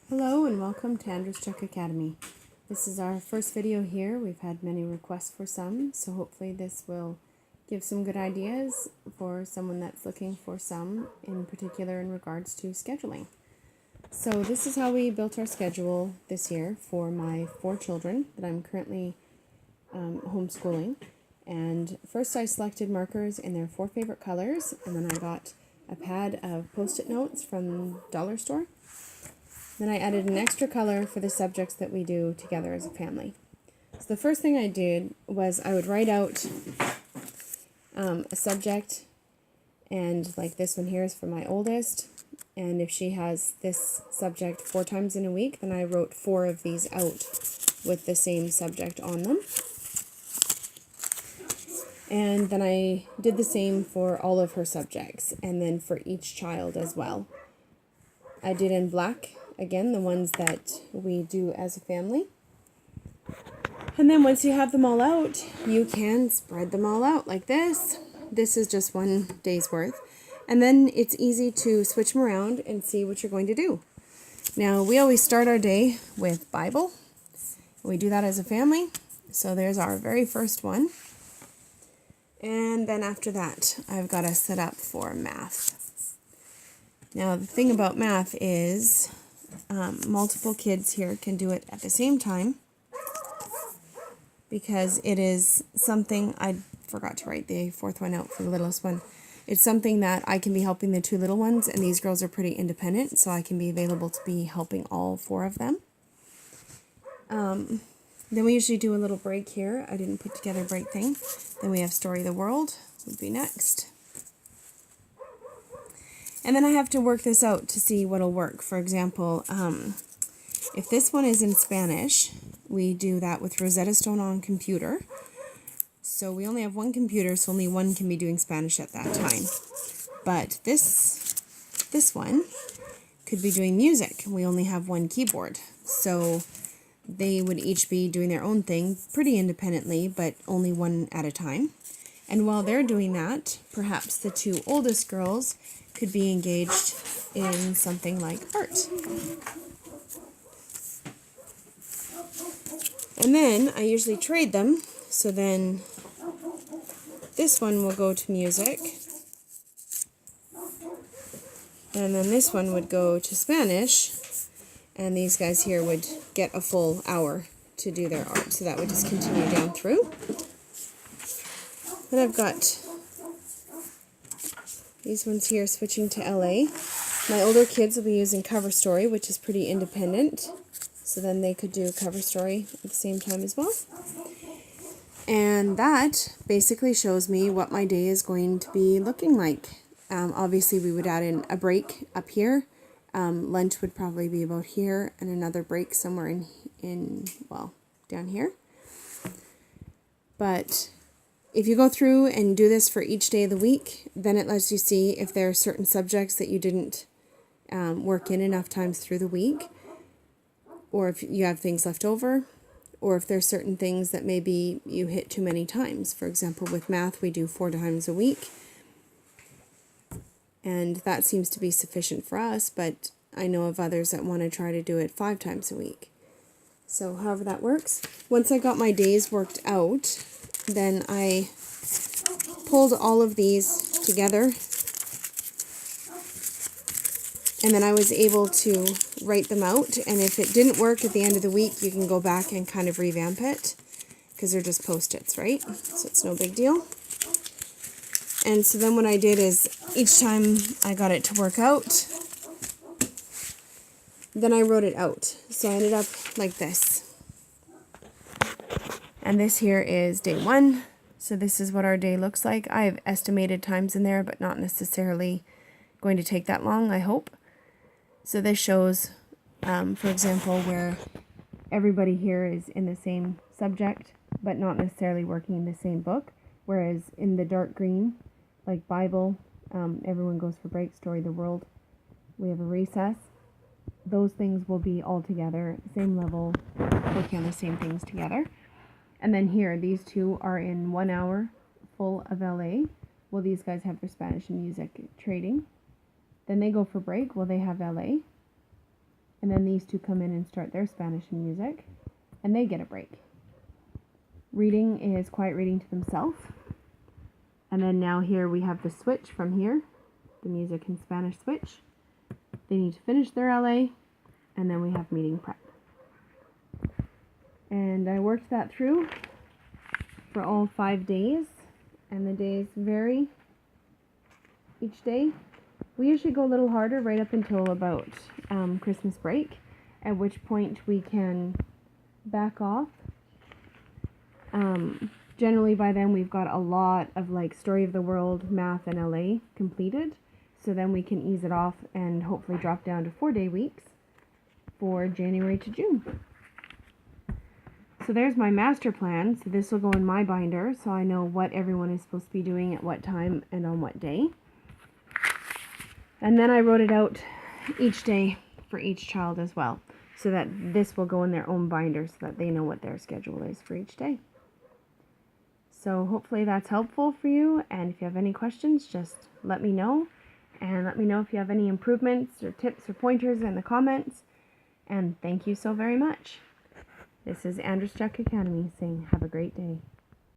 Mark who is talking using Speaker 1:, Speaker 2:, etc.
Speaker 1: Hello and welcome to Andrew's Chuck Academy. This is our first video here. We've had many requests for some, so hopefully this will give some good ideas for someone that's looking for some, in particular in regards to scheduling. So this is how we built our schedule this year for my 4 children that I'm currently homeschooling. And first I selected markers in their 4 favorite colors, and then I got a pad of post-it notes from dollar store. Then I added an extra color for the subjects that we do together as a family. So the first thing I did was I would write out a subject, and like this one here is for my oldest, and if she has this subject 4 times in a week, then I wrote 4 of these out with the same subject on them. And then I did the same for all of her subjects, and then for each child as well. I did in black, again, the ones that we do as a family. And then once you have them all out, you can spread them all out like this. This is just 1 day's worth. And then it's easy to switch them around and see what you're going to do. Now, we always start our day with Bible. We do that as a family. So there's our very first one. And then after that, I've got us set up for math. Now, the thing about math is multiple kids here can do it at the same time, because it is something, I forgot to write the 4th one out for the littlest one. It's something that I can be helping the 2 little ones, and these girls are pretty independent, so I can be available to be helping all 4 of them. Then we usually do a little break here. I didn't put together a break thing. Then we have Story of the World would be next. And then I have to work this out to see what'll work. For example, if this one is in Spanish, we do that with Rosetta Stone on computer. So we only have 1 computer, so only 1 can be doing Spanish at that time. But this one could be doing music. We only have 1 keyboard. So they would each be doing their own thing pretty independently, but only 1 at a time. And while they're doing that, perhaps the 2 oldest girls could be engaged in something like art. And then I usually trade them, so then this one will go to music, and then this one would go to Spanish, and these guys here would get a full hour to do their art, so that would just continue down through. Then I've got these ones here switching to LA. My older kids will be using Cover Story, which is pretty independent, so then they could do Cover Story at the same time as well. And that basically shows me what my day is going to be looking like. Obviously, we would add in a break up here. Lunch would probably be about here, and another break somewhere well, down here. But if you go through and do this for each day of the week, then it lets you see if there are certain subjects that you didn't work in enough times through the week, or if you have things left over, or if there's certain things that maybe you hit too many times. For example, with math, we do 4 times a week, and that seems to be sufficient for us, but I know of others that want to try to do it 5 times a week. So however that works. Once I got my days worked out, then I pulled all of these together, and then I was able to write them out, and if it didn't work at the end of the week, you can go back and kind of revamp it, because they're just post-its, right? So it's no big deal. And so then what I did is, each time I got it to work out, then I wrote it out. So I ended up like this. And this here is day 1. So this is what our day looks like. I have estimated times in there, but not necessarily going to take that long, I hope. So this shows, for example, where everybody here is in the same subject, but not necessarily working in the same book. Whereas in the dark green, like Bible, everyone goes for break, Story of the World, we have a recess. Those things will be all together, same level, working on the same things together. And then here, these 2 are in 1 hour full of LA. Well, these guys have their Spanish and music trading. Then they go for break. Well, they have LA. And then these two come in and start their Spanish and music, and they get a break. Reading is quiet reading to themselves. And then now here we have the switch from here, the music and Spanish switch. They need to finish their LA, and then we have meeting prep. And I worked that through for all 5 days, and the days vary each day. We usually go a little harder right up until about Christmas break, at which point we can back off. Generally by then we've got a lot of like Story of the World, math, and LA completed, so then we can ease it off and hopefully drop down to 4-day weeks for January to June. So there's my master plan. So this will go in my binder so I know what everyone is supposed to be doing at what time and on what day. And then I wrote it out each day for each child as well, so that this will go in their own binder so that they know what their schedule is for each day. So hopefully that's helpful for you, and if you have any questions, just let me know. And let me know if you have any improvements or tips or pointers in the comments. And thank you so very much. This is Andrew's Academy saying have a great day.